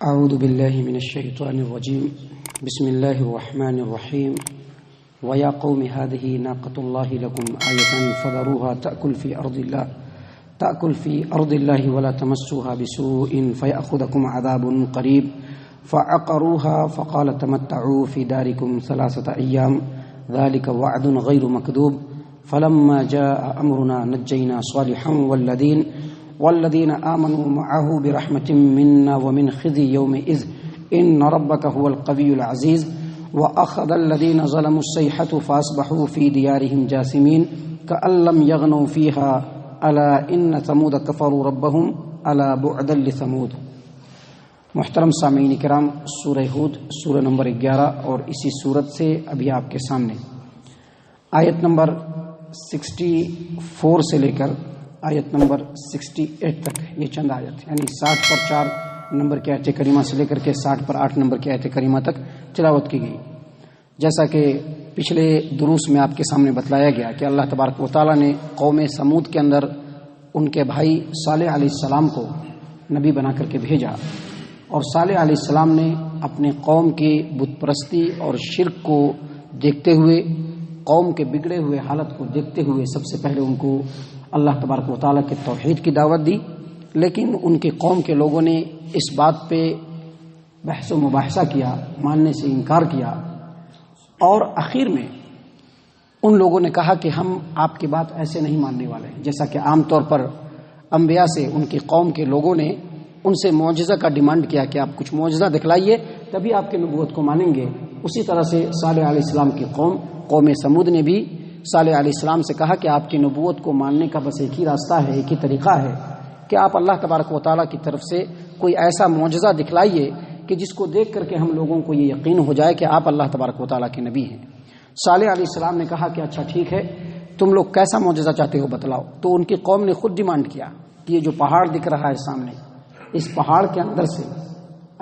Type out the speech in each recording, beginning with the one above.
أعوذ بالله من الشيطان الرجيم بسم الله الرحمن الرحيم ويا قوم هذه ناقة الله لكم آية فذروها تأكل في أرض الله ولا تمسوها بسوء فيأخذكم عذاب قريب فعقروها فقال تمتعوا في داركم 3 أيام ذلك وعد غير مكذوب فلما جاء أمرنا نجينا صالحا والذين آمنوا معه برحمة منا ومن خزي يومئذ إن ربك هو القوي العزيز وأخذ الذين ظلموا الصيحة فأصبحوا في ديارهم جاثمين كأن لم يغنوا فيها ألا إن ثمود كفروا ربهم ألا بعدا لثمود۔ محترم سامعین کرام، سورہ ہود سورہ نمبر 11 اور اسی سورت سے ابھی آپ کے سامنے آیت نمبر 64 سے لے کر آیت نمبر 68 تک یہ چند آیت یعنی 60 پر 4 نمبر کی آیت کریمہ سے لے کر کے 60 پر 8 نمبر کی آیت کریمہ تک تلاوت کی گئی۔ جیسا کہ پچھلے دروس میں آپ کے سامنے بتلایا گیا کہ اللہ تبارک و تعالیٰ نے قوم سمود کے اندر ان کے بھائی صالح علیہ السلام کو نبی بنا کر کے بھیجا، اور صالح علیہ السلام نے اپنے قوم کی بت پرستی اور شرک کو دیکھتے ہوئے، قوم کے بگڑے ہوئے حالت کو دیکھتے ہوئے سب سے پہلے ان کو اللہ تبارک و تعالیٰ کے توحید کی دعوت دی، لیکن ان کی قوم کے لوگوں نے اس بات پہ بحث و مباحثہ کیا، ماننے سے انکار کیا، اور آخر میں ان لوگوں نے کہا کہ ہم آپ کی بات ایسے نہیں ماننے والے ہیں۔ جیسا کہ عام طور پر انبیاء سے ان کی قوم کے لوگوں نے ان سے معجزہ کا ڈیمانڈ کیا کہ آپ کچھ معجزہ دکھلائیے تبھی آپ کی نبوت کو مانیں گے، اسی طرح سے صالح علیہ السلام کی قوم سمود نے بھی صالح علیہ السلام سے کہا کہ آپ کی نبوت کو ماننے کا بس ایک ہی راستہ ہے، ایک ہی طریقہ ہے کہ آپ اللہ تبارک و تعالیٰ کی طرف سے کوئی ایسا معجزہ دکھلائیے کہ جس کو دیکھ کر کے ہم لوگوں کو یہ یقین ہو جائے کہ آپ اللہ تبارک و تعالیٰ کے نبی ہیں۔ صالح علیہ السلام نے کہا کہ اچھا ٹھیک ہے، تم لوگ کیسا معجزہ چاہتے ہو بتلاؤ۔ تو ان کی قوم نے خود ڈیمانڈ کیا کہ یہ جو پہاڑ دکھ رہا ہے سامنے، اس پہاڑ کے اندر سے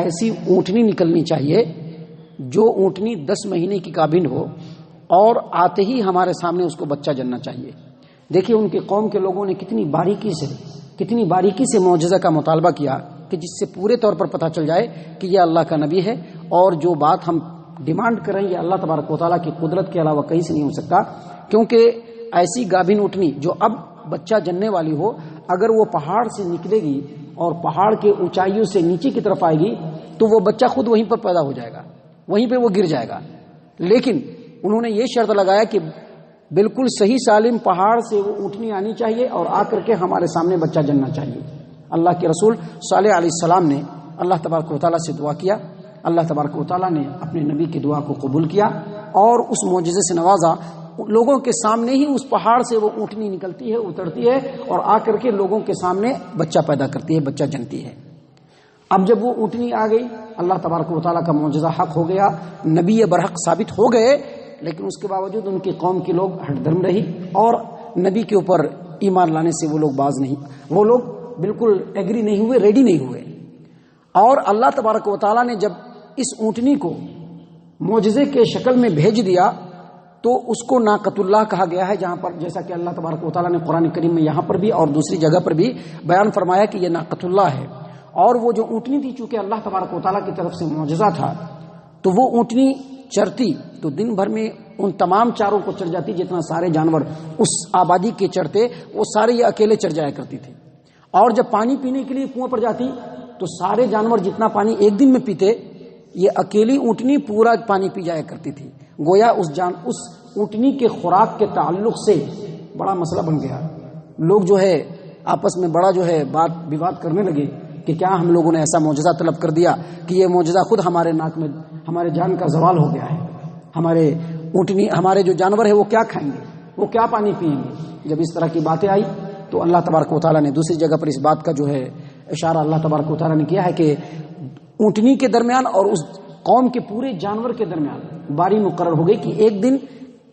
ایسی اونٹنی نکلنی چاہیے جو اونٹنی 10 مہینے کی گابھن ہو، اور آتے ہی ہمارے سامنے اس کو بچہ جننا چاہیے۔ دیکھیے ان کی قوم کے لوگوں نے کتنی باریکی سے معجزہ کا مطالبہ کیا کہ جس سے پورے طور پر پتہ چل جائے کہ یہ اللہ کا نبی ہے، اور جو بات ہم ڈیمانڈ کریں یہ اللہ تبارک و تعالیٰ کی قدرت کے علاوہ کہیں سے نہیں ہو سکتا، کیونکہ ایسی گابھن اونٹنی جو اب بچہ جننے والی ہو، اگر وہ پہاڑ سے نکلے گی اور پہاڑ کے اونچائیوں سے نیچے کی طرف آئے گی تو وہ بچہ خود وہیں پر پیدا ہو جائے گا، وہیں پہ وہ گر جائے گا۔ لیکن انہوں نے یہ شرط لگایا کہ بالکل صحیح سالم پہاڑ سے وہ اونٹنی آنی چاہیے اور آ کر کے ہمارے سامنے بچہ جننا چاہیے۔ اللہ کے رسول صالح علیہ السلام نے اللہ تبارک و تعالیٰ سے دعا کیا، اللہ تبارک و تعالیٰ نے اپنے نبی کی دعا کو قبول کیا اور اس معجزے سے نوازا۔ لوگوں کے سامنے ہی اس پہاڑ سے وہ اونٹنی نکلتی ہے، اترتی ہے اور آ کر کے لوگوں کے سامنے بچہ پیدا کرتی ہے، بچہ جنتی ہے۔ اب جب وہ اونٹنی آ گئی، اللہ تبارک و تعالیٰ کا معجزہ حق ہو گیا، نبی برحق ثابت ہو گئے، لیکن اس کے باوجود ان کی قوم کے لوگ ہٹ درم رہی اور نبی کے اوپر ایمان لانے سے وہ لوگ بالکل ایگری نہیں ہوئے، ریڈی نہیں ہوئے۔ اور اللہ تبارک و تعالیٰ نے جب اس اونٹنی کو معجزے کے شکل میں بھیج دیا تو اس کو ناقۃ اللہ کہا گیا ہے، جہاں پر جیسا کہ اللہ تبارک و تعالیٰ نے قرآن کریم میں یہاں پر بھی اور دوسری جگہ پر بھی بیان فرمایا کہ یہ ناقۃ اللہ ہے۔ اور وہ جو اونٹنی تھی چونکہ اللہ تبارک و تعالیٰ کی طرف سے معجزہ تھا، تو وہ اونٹنی چرتی تو دن بھر میں ان تمام چاروں کو چر جاتی، جتنا سارے جانور اس آبادی کے چرتے وہ سارے یہ اکیلے چر جایا کرتی تھی۔ اور جب پانی پینے کے لیے کنویں پر جاتی تو سارے جانور جتنا پانی ایک دن میں پیتے، یہ اکیلی اونٹنی پورا پانی پی جایا کرتی تھی۔ گویا اس اونٹنی کے خوراک کے تعلق سے بڑا مسئلہ بن گیا۔ لوگ جو ہے آپس میں بڑا جو ہے بات وواد کرنے لگے کہ کیا ہم لوگوں نے ایسا معجزہ طلب کر دیا کہ یہ معجزہ خود ہمارے ناک میں ہمارے جان کا زوال ہو گیا ہے، ہمارے جو جانور ہے وہ کیا کھائیں گے، وہ کیا پانی پئیں گے۔ جب اس طرح کی باتیں آئی تو اللہ تبارک و تعالیٰ نے دوسری جگہ پر اس بات کا جو ہے اشارہ اللہ تبارک و تعالیٰ نے کیا ہے کہ اونٹنی کے درمیان اور اس قوم کے پورے جانور کے درمیان باری مقرر ہو گئی کہ ایک دن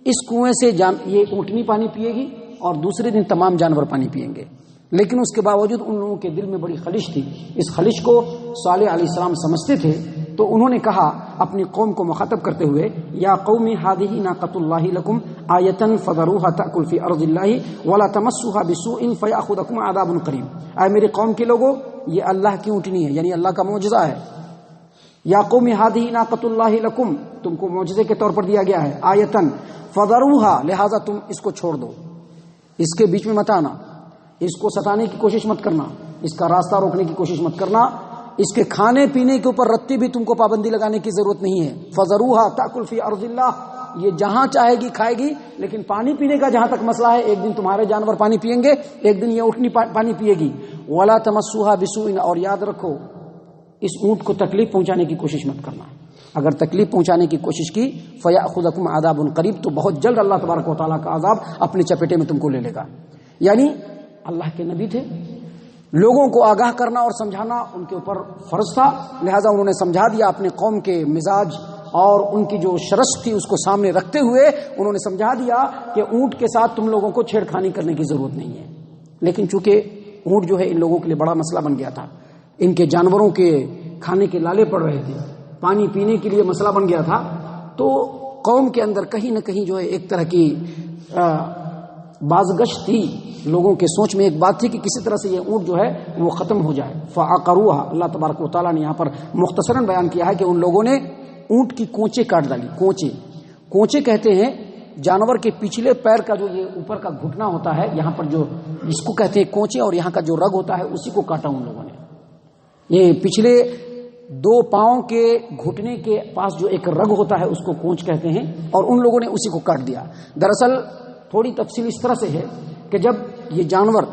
اس کنویں سے یہ اونٹنی پانی پیے گی اور دوسرے دن تمام جانور پانی پیئیں گے۔ لیکن اس کے باوجود ان لوگوں کے دل میں بڑی خلش تھی، اس خلش کو صالح علیہ السلام سمجھتے تھے، تو انہوں نے کہا اپنی قوم کو مخاطب کرتے ہوئے، یا قوم هذه ناقۃ اللہ لکم آیۃ فذروها تأکل فی ارض اللہ ولا تمسوها بسوء فیأخذکم عذاب قریب۔ اے میری قوم کے لوگوں، یہ اللہ کی اونٹنی ہے، یعنی اللہ کا معجزہ ہے، یا قوم ھذہ ناقۃ اللہ لکم، تم کو معجزے کے طور پر دیا گیا ہے، آیتن فذروھا، لہذا تم اس کو چھوڑ دو، اس کے بیچ میں مت آنا، اس کو ستانے کی کوشش مت کرنا، اس کا راستہ روکنے کی کوشش مت کرنا، اس کے کھانے پینے کے اوپر رتی بھی تم کو پابندی لگانے کی ضرورت نہیں ہے۔ فذروھا تاکل فی ارض اللہ، یہ جہاں چاہے گی کھائے گی، لیکن پانی پینے کا جہاں تک مسئلہ ہے، ایک دن تمہارے جانور پانی پئیں گے، ایک دن یہ اونٹنی پانی پیے گی۔ ولا تمسوھا بسوء، اور یاد رکھو اس اونٹ کو تکلیف پہنچانے کی کوشش مت کرنا، اگر تکلیف پہنچانے کی کوشش کی فیاخذکم عذاب قریب، تو بہت جلد اللہ تبارک و تعالیٰ کا عذاب اپنے چپیٹے میں تم کو لے لے گا۔ یعنی اللہ کے نبی تھے، لوگوں کو آگاہ کرنا اور سمجھانا ان کے اوپر فرض تھا، لہذا انہوں نے سمجھا دیا، اپنے قوم کے مزاج اور ان کی جو شرست تھی اس کو سامنے رکھتے ہوئے انہوں نے سمجھا دیا کہ اونٹ کے ساتھ تم لوگوں کو چھیڑ خانی کرنے کی ضرورت نہیں ہے۔ لیکن چونکہ اونٹ جو ہے ان لوگوں کے لیے بڑا مسئلہ بن گیا تھا، ان کے جانوروں کے کھانے کے لالے پڑ رہے تھے، پانی پینے کے لیے مسئلہ بن گیا تھا، تو قوم کے اندر کہیں نہ کہیں جو ہے ایک طرح کی بازگشت تھی، لوگوں کے سوچ میں ایک بات تھی کہ کسی طرح سے یہ اونٹ جو ہے وہ ختم ہو جائے۔ فعقروها، اللہ تبارک و تعالیٰ نے یہاں پر مختصراً بیان کیا ہے کہ ان لوگوں نے اونٹ کی کونچے کاٹ ڈالی۔ کونچے کہتے ہیں جانور کے پچھلے پیر کا جو یہ اوپر کا گھٹنا ہوتا ہے، یہاں پر جو اس کو کہتے ہیں کونچے، اور یہاں کا جو رگ ہوتا ہے اسی کو کاٹا ان لوگوں نے۔ یہ پچھلے دو پاؤں کے گھٹنے کے پاس جو ایک رگ ہوتا ہے اس کو کونچ کہتے ہیں، اور ان لوگوں نے اسی کو کاٹ دیا۔ دراصل تھوڑی تفصیل اس طرح سے ہے کہ جب یہ جانور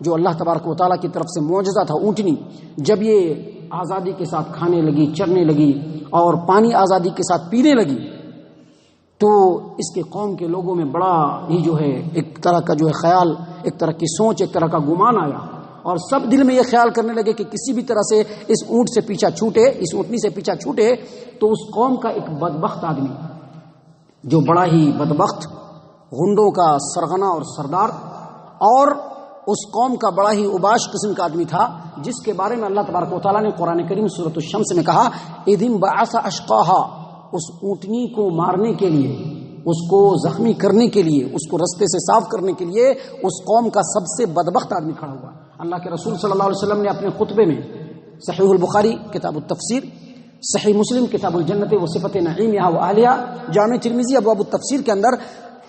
جو اللہ تبارک و تعالیٰ کی طرف سے معجزہ تھا، اونٹنی، جب یہ آزادی کے ساتھ کھانے لگی، چرنے لگی اور پانی آزادی کے ساتھ پینے لگی، تو اس کے قوم کے لوگوں میں بڑا ہی جو ہے ایک طرح کا جو ہے خیال، ایک طرح کی سوچ، ایک طرح کا گمان آیا، اور سب دل میں یہ خیال کرنے لگے کہ کسی بھی طرح سے اس اونٹ سے پیچھا چھوٹے، اس اونٹنی سے پیچھا چھوٹے تو اس قوم کا ایک بدبخت آدمی، جو بڑا ہی بدبخت، غنڈوں کا سرغنہ اور سردار، اور اس قوم کا بڑا ہی اباش قسم کا آدمی تھا، جس کے بارے میں اللہ تبارک و تعالیٰ نے قرآن کریم سورۃ الشمس میں کہا، اذ انبعث اشقاہا، اس اونٹنی کو مارنے کے لیے، اس کو زخمی کرنے کے لیے، اس کو رستے سے صاف کرنے کے لیے اس قوم کا سب سے بدبخت آدمی کھڑا ہوا۔ اللہ کے رسول صلی اللہ علیہ وسلم نے اپنے خطبے میں صحیح البخاری کتاب التفسیر، صحیح مسلم کتاب الجنت و صفت نعیمہا و اہلہا، جامع ترمذی ابواب التفسیر کے اندر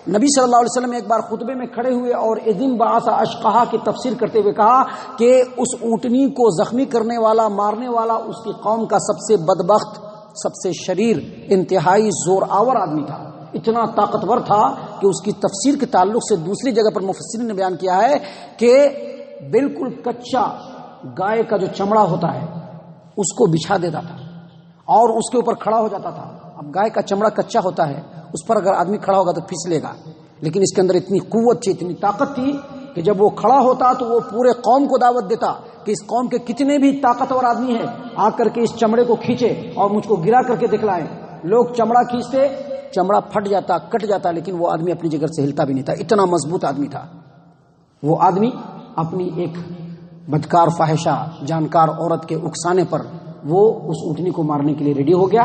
نبی صلی اللہ علیہ وسلم ایک بار خطبے میں کھڑے ہوئے اور اذ انبعث اشقاہا کی تفسیر کرتے ہوئے کہا کہ اس اونٹنی کو زخمی کرنے والا، مارنے والا اس کی قوم کا سب سے بدبخت، سب سے شریر، انتہائی زور آور آدمی تھا، اتنا طاقتور تھا کہ اس کی تفسیر کے تعلق سے دوسری جگہ پر مفسرین نے بیان کیا ہے کہ بالکل کچا گائے کا جو چمڑا ہوتا ہے اس کو بچھا دیتا تھا اور اس کے اوپر کھڑا ہو جاتا تھا۔ اب گائے کا چمڑا کچا ہوتا ہے، اس پر اگر آدمی کھڑا ہوگا تو پھسلے گا، لیکن اس کے اندر اتنی قوت تھی، اتنی طاقت تھی کہ جب وہ کھڑا ہوتا تو وہ پورے قوم کو دعوت دیتا کہ اس قوم کے کتنے بھی طاقتور آدمی ہیں آ کر کے اس چمڑے کو کھینچے اور مجھ کو گرا کر کے دکھلائیں۔ لوگ چمڑا کھینچتے، چمڑا پھٹ جاتا، کٹ جاتا، لیکن وہ آدمی اپنی جگہ سے ہلتا بھی نہیں تھا، اتنا مضبوط آدمی تھا وہ آدمی۔ اپنی ایک بدکار فاحشہ جانکار عورت کے اکسانے پر وہ اس اونٹنی کو مارنے کے لیے ریڈی ہو گیا۔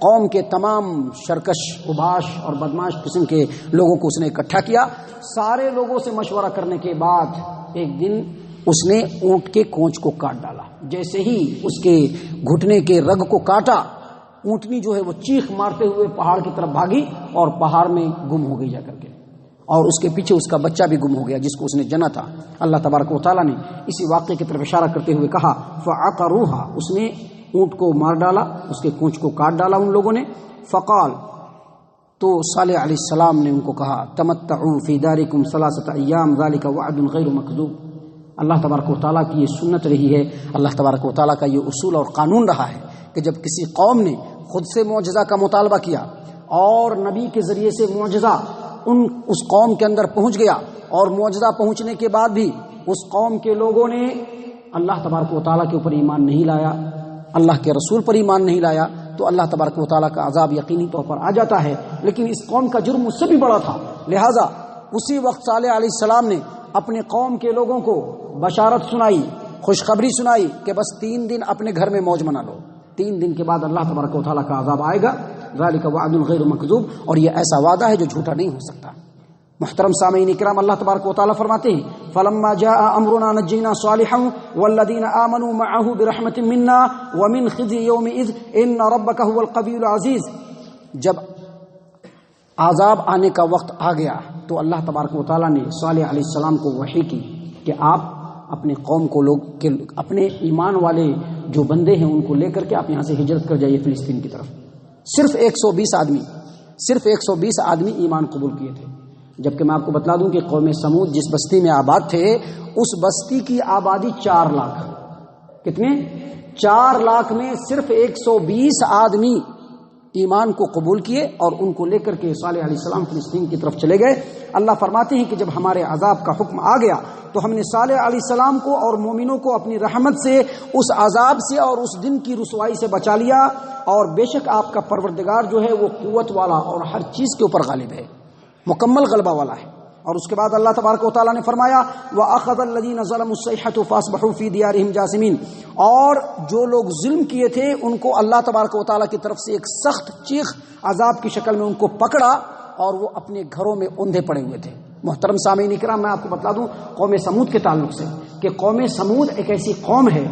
قوم کے تمام شرکش، اباش اور بدماش قسم کے لوگوں کو اس نے اکٹھا کیا۔ سارے لوگوں سے مشورہ کرنے کے بعد ایک دن اس نے اونٹ کے کونچ کو کاٹ ڈالا۔ جیسے ہی اس کے گھٹنے کے رگ کو کاٹا، اونٹنی جو ہے وہ چیخ مارتے ہوئے پہاڑ کی طرف بھاگی اور پہاڑ میں گم ہو گئی جا کر کے، اور اس کے پیچھے اس کا بچہ بھی گم ہو گیا جس کو اس نے جنا تھا۔ اللہ تبارک و تعالیٰ نے اسی واقعے کی طرف اشارہ کرتے ہوئے کہا فعقروہا، اس نے اونٹ کو مار ڈالا، اس کے کونچ کو کاٹ ڈالا ان لوگوں نے۔ فقال، تو صالح علیہ السلام نے ان کو کہا تمتعوا فی دارکم ثلاثۃ ایام ذلک وعد غیر مکذوب۔ اللہ تبارک و تعالیٰ کی یہ سنت رہی ہے، اللہ تبارک و تعالیٰ کا یہ اصول اور قانون رہا ہے کہ جب کسی قوم نے خود سے معجزہ کا مطالبہ کیا اور نبی کے ذریعے سے معجزہ اس قوم کے اندر پہنچ گیا، اور معجزہ پہنچنے کے بعد بھی اس قوم کے لوگوں نے اللہ تبارک و تعالیٰ کے اوپر ایمان نہیں لایا، اللہ کے رسول پر ایمان نہیں لایا، تو اللہ تبارک و تعالیٰ کا عذاب یقینی طور پر آ جاتا ہے۔ لیکن اس قوم کا جرم اس سے بھی بڑا تھا، لہٰذا اسی وقت صالح علیہ السلام نے اپنے قوم کے لوگوں کو بشارت سنائی، خوشخبری سنائی کہ بس 3 دن اپنے گھر میں موج منا لو، 3 دن کے بعد اللہ تبارک و تعالیٰ کا عذاب آئے گا۔ ذالک وعد غیر مکذوب، اور یہ ایسا وعدہ ہے جو جھوٹا نہیں ہو سکتا۔ محترم سامعین کرام، اللہ تبارک و تعالیٰ فرماتے ہیں فلما جاء امرنا نجینا صالحا والذین آمنوا معه برحمت منا ومن خزي يومئذ ان ربك هو القوي العزیز۔ جب عذاب آنے کا وقت آ گیا تو اللہ تبارک و تعالیٰ نے صالح علیہ السلام کو وحی کی کہ آپ اپنے قوم کو اپنے ایمان والے جو بندے ہیں ان کو لے کر کے آپ یہاں سے ہجرت کر جائیے فلسطین کی طرف۔ صرف 120 آدمی ایمان قبول کیے تھے، جبکہ میں آپ کو بتلا دوں کہ قوم سمود جس بستی میں آباد تھے اس بستی کی آبادی 4 لاکھ۔ کتنے؟ 4 لاکھ میں صرف 120 آدمی ایمان کو قبول کیے اور ان کو لے کر کے صالح علیہ السلام فلسطین کی طرف چلے گئے۔ اللہ فرماتے ہیں کہ جب ہمارے عذاب کا حکم آ گیا تو ہم نے صالح علیہ السلام کو اور مومنوں کو اپنی رحمت سے اس عذاب سے اور اس دن کی رسوائی سے بچا لیا، اور بے شک آپ کا پروردگار جو ہے وہ قوت والا اور ہر چیز کے اوپر غالب ہے، مکمل غلبہ والا ہے۔ اور اس کے بعد اللہ تبارک و تعالیٰ نے فرمایا وَأَخَذَ الَّذِينَ ظَلَمُوا الصَّيْحَةُ فَأَصْبَحُوا فِي دِيَارِهِمْ جَاثِمِينَ، اور جو لوگ ظلم کیے تھے ان کو اللہ تبارک و تعالیٰ کی طرف سے ایک سخت چیخ عذاب کی شکل میں ان کو پکڑا اور وہ اپنے گھروں میں اوندھے پڑے ہوئے تھے۔ محترم سامعین کرام، میں آپ کو بتلا دوں قوم سمود کے تعلق سے کہ قوم سمود ایک ایسی قوم ہے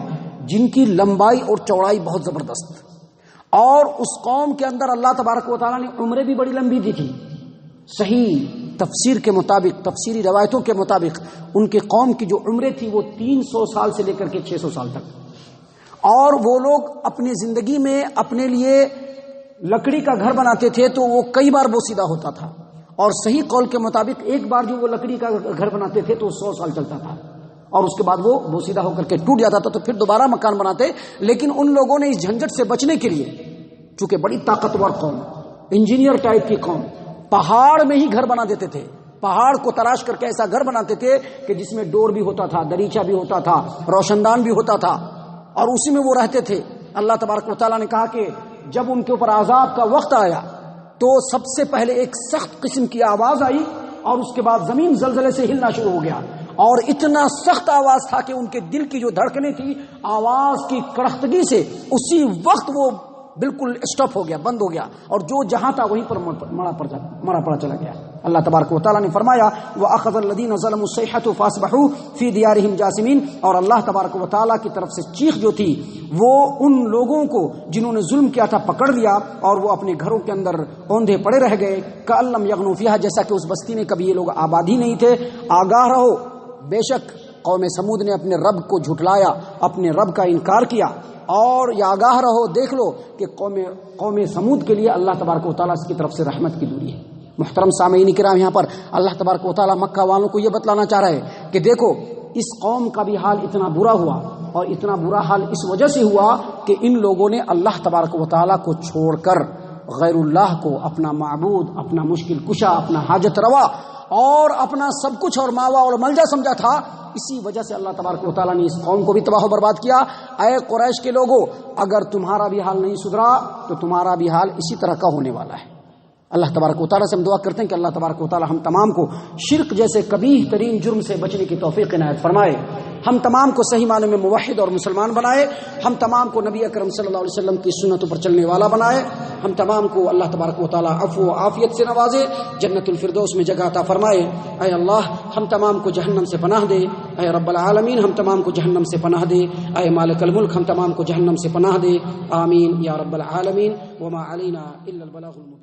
جن کی لمبائی اور چوڑائی بہت زبردست، اور اس قوم کے اندر اللہ تبارک و تعالیٰ نے عمریں بھی بڑی لمبی دی تھی۔ صحیح تفسیر کے مطابق، تفسیری روایتوں کے مطابق ان کے قوم کی جو عمریں تھی وہ 300 سال سے لے کر کے 600 سال تک، اور وہ لوگ اپنی زندگی میں اپنے لیے لکڑی کا گھر بناتے تھے تو وہ کئی بار بوسیدہ ہوتا تھا، اور صحیح قول کے مطابق ایک بار جو وہ لکڑی کا گھر بناتے تھے تو 100 سال چلتا تھا، اور اس کے بعد وہ بوسیدہ ہو کر کے ٹوٹ جاتا تھا تو پھر دوبارہ مکان بناتے۔ لیکن ان لوگوں نے اس جھنجٹ سے بچنے کے لیے، چونکہ بڑی طاقتور قوم، انجینئر ٹائپ کی قوم، پہاڑ میں ہی گھر بنا دیتے تھے، پہاڑ کو تراش کر کے ایسا گھر بناتے تھے کہ جس میں ڈور بھی ہوتا تھا، دریچہ بھی ہوتا تھا، روشن دان بھی ہوتا تھا، اور اسی میں وہ رہتے تھے۔ اللہ تبارک و تعالیٰ نے کہا کہ جب ان کے اوپر عذاب کا وقت آیا تو سب سے پہلے ایک سخت قسم کی آواز آئی، اور اس کے بعد زمین زلزلے سے ہلنا شروع ہو گیا، اور اتنا سخت آواز تھا کہ ان کے دل کی جو دھڑکنیں تھی آواز کی کڑختگی سے اسی وقت وہ بالکل اسٹاپ ہو گیا، بند ہو گیا، اور جو جہاں تھا وہیں پر مرا پڑا چلا گیا۔ اللہ تبارک و تعالیٰ نے فرمایا وَأَخَذَ الَّذِينَ ظَلَمُوا الصَّيْحَةُ فَأَصْبَحُوا فِي دِيَارِهِمْ جَاثِمِينَ، اور اللہ تبارک و تعالیٰ کی طرف سے چیخ جو تھی وہ ان لوگوں کو جنہوں نے ظلم کیا تھا پکڑ لیا، اور وہ اپنے گھروں کے اندر اوندھے پڑے رہ گئے، كَأَن لَّمْ يَغْنُوا فِيهَا، جیسا کہ اس بستی میں کبھی یہ لوگ آباد ہی نہیں تھے۔ آگاہ رہو، بے شک قوم سمود نے اپنے رب کو جھٹلایا، اپنے رب کا انکار کیا، اور یا آگاہ رہو، دیکھ لو کہ قوم سمود کے لیے اللہ تبارک و تعالیٰ کی طرف سے رحمت کی دوری ہے۔ محترم سامعین کرام، یہاں پر اللہ تبارک و تعالیٰ مکہ والوں کو یہ بتلانا چاہ رہا ہے کہ دیکھو اس قوم کا بھی حال اتنا برا ہوا، اور اتنا برا حال اس وجہ سے ہوا کہ ان لوگوں نے اللہ تبارک و تعالیٰ کو چھوڑ کر غیر اللہ کو اپنا معبود، اپنا مشکل کشا، اپنا حاجت روا اور اپنا سب کچھ اور ماوا اور ملجا سمجھا تھا۔ اسی وجہ سے اللہ تبارک و تعالیٰ نے اس قوم کو بھی تباہ و برباد کیا۔ اے قریش کے لوگوں، اگر تمہارا بھی حال نہیں سدھرا تو تمہارا بھی حال اسی طرح کا ہونے والا ہے۔ اللہ تبارک و تعالیٰ سے ہم دعا کرتے ہیں کہ اللہ تبارک و تعالیٰ ہم تمام کو شرک جیسے قبیح ترین جرم سے بچنے کی توفیق عنایت فرمائے، ہم تمام کو صحیح معنی میں موحد اور مسلمان بنائے، ہم تمام کو نبی اکرم صلی اللہ علیہ وسلم کی سنتوں پر چلنے والا بنائے، ہم تمام کو اللہ تبارک و تعالیٰ عفو و عافیت سے نوازے، جنت الفردوس میں جگہ عطا فرمائے۔ اے اللہ ہم تمام کو جہنم سے پناہ دے، اے رب العالمین ہم تمام کو جہنم سے پناہ دے، اے مالک الملک ہم تمام کو جہنم سے پناہ دے، آمین یا رب العالمین۔ وما علینا الا البلاغ المبین۔